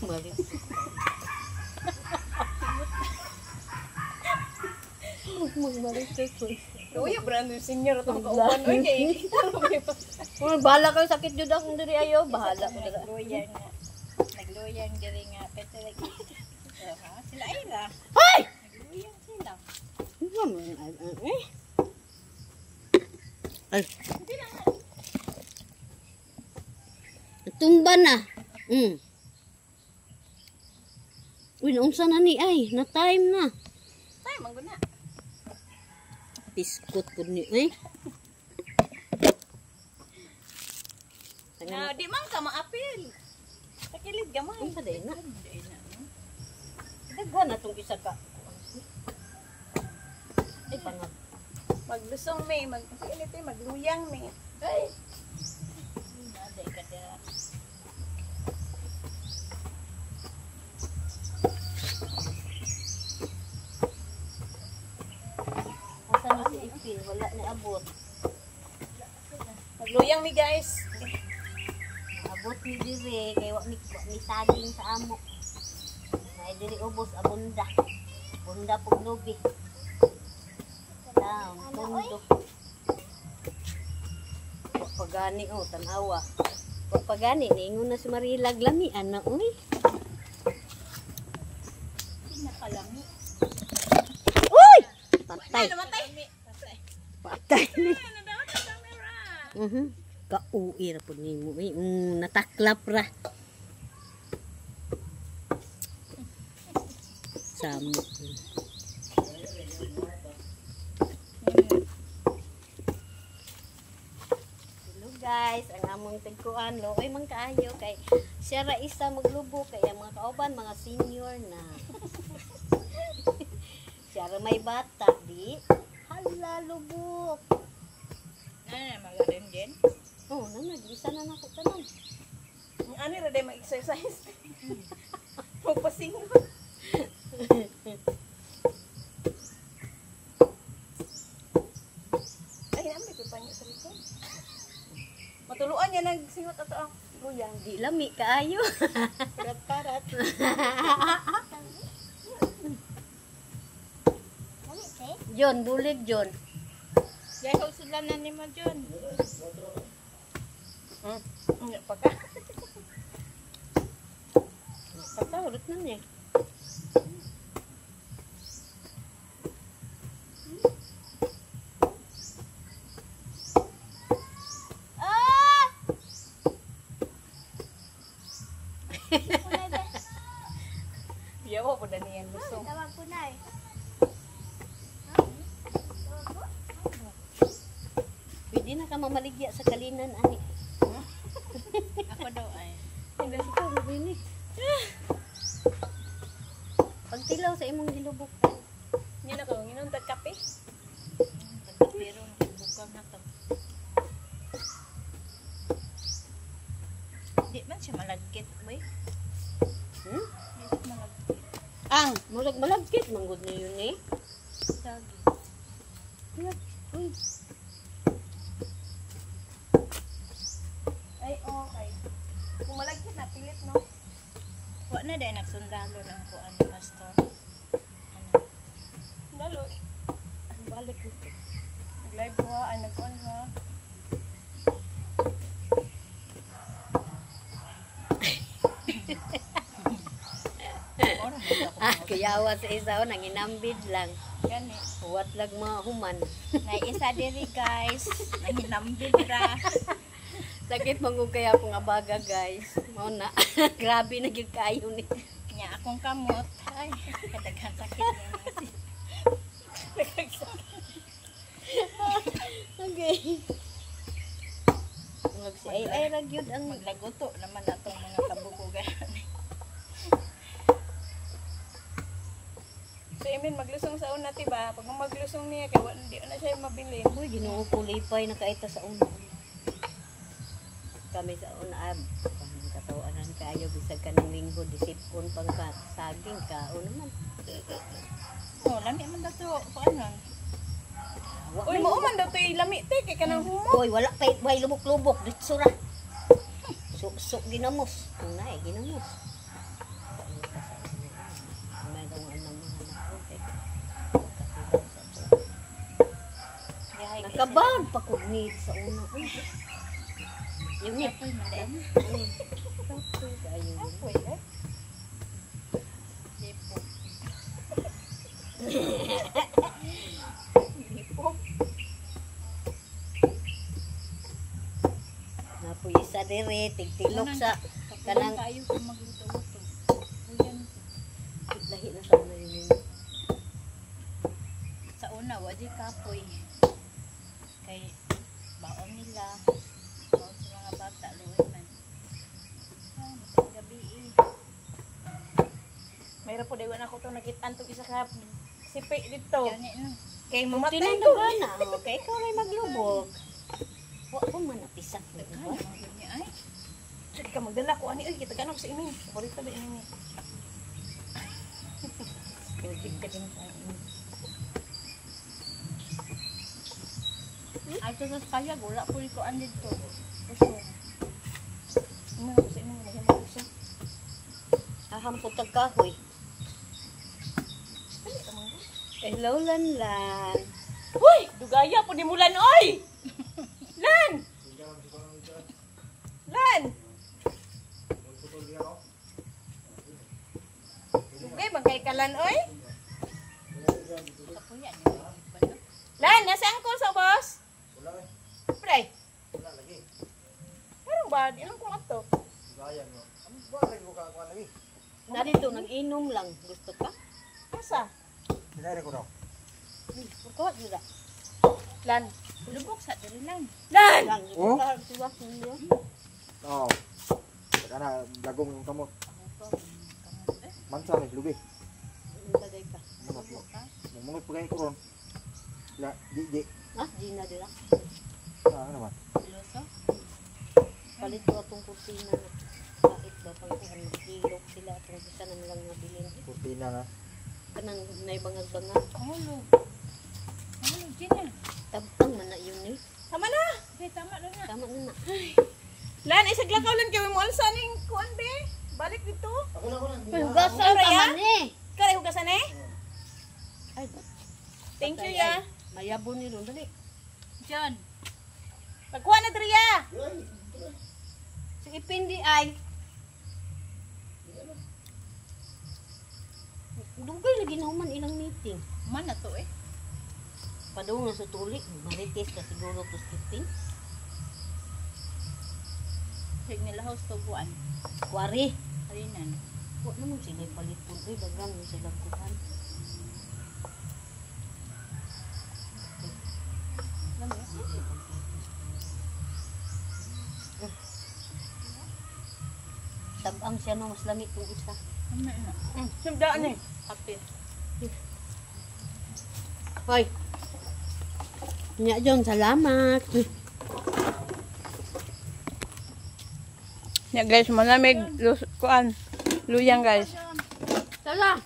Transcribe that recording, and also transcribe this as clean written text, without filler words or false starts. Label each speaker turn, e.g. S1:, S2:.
S1: Malis. Magmalis ko.
S2: Uy, brand new senior itong kauban. Uy, kay
S1: Bahala kayo sakit jud akong diri ayo. Bahala ko dira.
S2: nagloyang nga. Nagloyang diri nga. Pwede lagi. Sila ay na.
S1: Hoy!
S2: Nagloyang sila.
S1: Ay. Tumba na. Uy, naunsa na ni ay. Na time na.
S2: Tay, mangguna.
S1: Biskut po ni ay.
S2: Na, di man ka maapil. Takilid gamay.
S1: Ang saday na.
S2: Day na.
S1: Daghan na tong isa ka. Ay, pangag.
S2: Maglusong may, magluyang may. Ay. Naday ka dira.
S1: Asa na si Ipil? Wala na abot.
S2: Magluyang mi guys.
S1: Abot ni dire kay wa ni saging sa amo. Nay diri ubos abunda. Bunda pug lubi. Down, tundo. Wa pagani tanawa. Wa pagani ningon na si Marilag lamian na uy.
S2: Pinakalami.
S1: Uy! Patay.
S2: Namatay.
S1: Patay ni.
S2: Nadawat ang camera.
S1: Kauwi ra pud nimo. Nataklap ra. Samo. Hello guys, ang among tigkuan loy man kaayo kay siya ra isa maglubok kay ang mga kauban mga senior na. Siya ra may bata di. Hala lubok.
S2: Magaling din.
S1: Oh, nag-isa na nako tanan.
S2: Ano ra day mag-exercise? Magpasingon. Ay, namin ko pa niya sa likod. Matuluan niya nagsingot ato ang luyang.
S1: Di lami kaayo.
S2: Parat-parat.
S1: John, bulig John.
S2: Yay, sudlanan ni mo, John. Pagka.
S1: Pagkahulot na niya.
S2: Yawa po na niyan gusto.
S1: Pwede na ka mamaligya sa kalinan, ani.
S2: Ako daw ay.
S1: Hindi sa ko, mabinig. Pagtilaw sa imong gilubok.
S2: Yan ako, nginom tag kape.
S1: Pero bukang na to.
S2: Di man siya malagkit, boy.
S1: Hmm?
S2: Di siya malagkit.
S1: Ang, malagkit, manggod na yun eh.
S2: Dagi.
S1: Uy.
S2: Ay, okay. Kung malagkit na, pilit, no? Wa na dahil nagsundalo lang ko ano, pastor. Ano? Dalo. Balik ko. Nag-live ko ha, ay nag-on ha.
S1: Kayawa sa isa o, nanginambid lang.
S2: Gani.
S1: Huwat lang mga human.
S2: Naisa diri guys. Nahinambid ra.
S1: Sakit mangug kaya akong abaga guys. Mao na. Grabe na gyud kayo ni.
S2: Nya akong kamot. Ay, kadaghan sakit niya.
S1: Okay. Ay ra gyud ang
S2: Maglagoto naman atong mga kabukugan. So, Emin, maglusong sa una, tiba? Pag maglusong niya, kaya hindi na siya mabili.
S1: Uy, Ginoo ko lipay nakaita sa una. Kami sa una katawanan kayo bisag kanang linggo disipon pang saging kaon naman.
S2: Oh, lami man dato. Paano? Uy, mauman daw ito'y lami, te. Kaya ka nang humo.
S1: Uy, wala pa. Uy, lubok-lubok. Ditsura. Sok-sok ginamos. Unay, ginamos. Mayroong anong mga nakapit. Nakabag pa ko need sa una. Yung nip.
S2: Apoy man din.
S1: Ayun.
S2: Apoy eh. Depo. Depo.
S1: Napoy isa dire, tigtilok sa
S2: Kanang
S1: kanang
S2: tayo kung magluto-luto. Ayan.
S1: lahi na sa una yun.
S2: Sa una, wadi kapoy. Kay baon nila. Baon sa mga bata, luwin man. Ah, matay gabi eh. Mayroon po, daywan ako itong nakitaan itong isa ka sipi dito. Yan eh, no? Kay mamatay ko.
S1: Tinandagan na. Okay, ikaw rin maglubog. Huwag ko man napisak.
S2: Ano,
S1: Diba?
S2: mga ganyan ay. Sige ka magdala ko, ani, ay, kita ka na sa imin. Paborito ba imin eh.
S1: Tubig ka din sa akin.
S2: Ay, ito sa kaya, wala po ito andid to. Puso. Ano ako sa imin, nagyamag ko siya.
S1: Ahampot ang kahoy.
S2: Ano ito mga?
S1: Hello, Lanlan.
S2: Uy! Dugaya po ni Mulan, oy! Lan! Lan! Dugay, magkay ka Lan, oy? Lan, nasa angkol sa boss?
S3: Wala eh.
S2: Pre,
S3: Wala lagi.
S2: parang ba? Ilang kung ato?
S3: Gaya mo. Ano ba lagi ko kakuha lagi?
S1: Narito, nag-inom lang. Gusto ka?
S2: Asa?
S3: Sinari ko daw.
S1: Kuha nila.
S2: Lan. Lubok sa diri lang. Lan!
S1: Lang,
S3: Oh?
S1: ikaw siwas ninyo.
S3: Oo. Saka na, lagong yung kamot. Mansa rin, lubi.
S1: Tagay ka.
S3: Mungot mo. Mungot pa kayo ko ron. Di.
S1: Ah, di na dila.
S3: Ano naman?
S2: Luso?
S1: Palit ko atong kusina na. Kahit ba pang kuhan, magkilok sila atong isa na nilang nabilin.
S3: Kurtina na.
S1: Kanang naibangag-bangag.
S2: Mahulog. Mahulog din na.
S1: Tabtang man na yun eh.
S2: Tama na! Okay, tama na na.
S1: Tama na na.
S2: Lan, isag lakaw lang kayo mo. Alsa ning kuan be? Balik dito.
S3: Ako na.
S1: Hugasan ka man eh.
S2: Kaya hugasan eh?
S1: Ay,
S2: Thank you
S1: patay,
S2: ya.
S1: ay. Mayabon ni Ron. Dali.
S2: John. Pagkuha na diri ya.
S1: Sige, pindi ay. Dugay lagi na human ilang meeting.
S2: Man na to eh.
S1: Padung na sa tulik. Marites ka siguro to 15.
S2: Hig nila house to kuan.
S1: Kwari.
S2: Halinan.
S1: Huwag naman sila palit po. Ay, dagang mo sila kuhan. Tabang siya no, mas lamig kung isa.
S2: Ano na? Simdaan eh. Happy.
S1: Hoy. Nya John, salamat.
S2: Ya guys, malamig kuan. Luyang guys.
S1: Tala.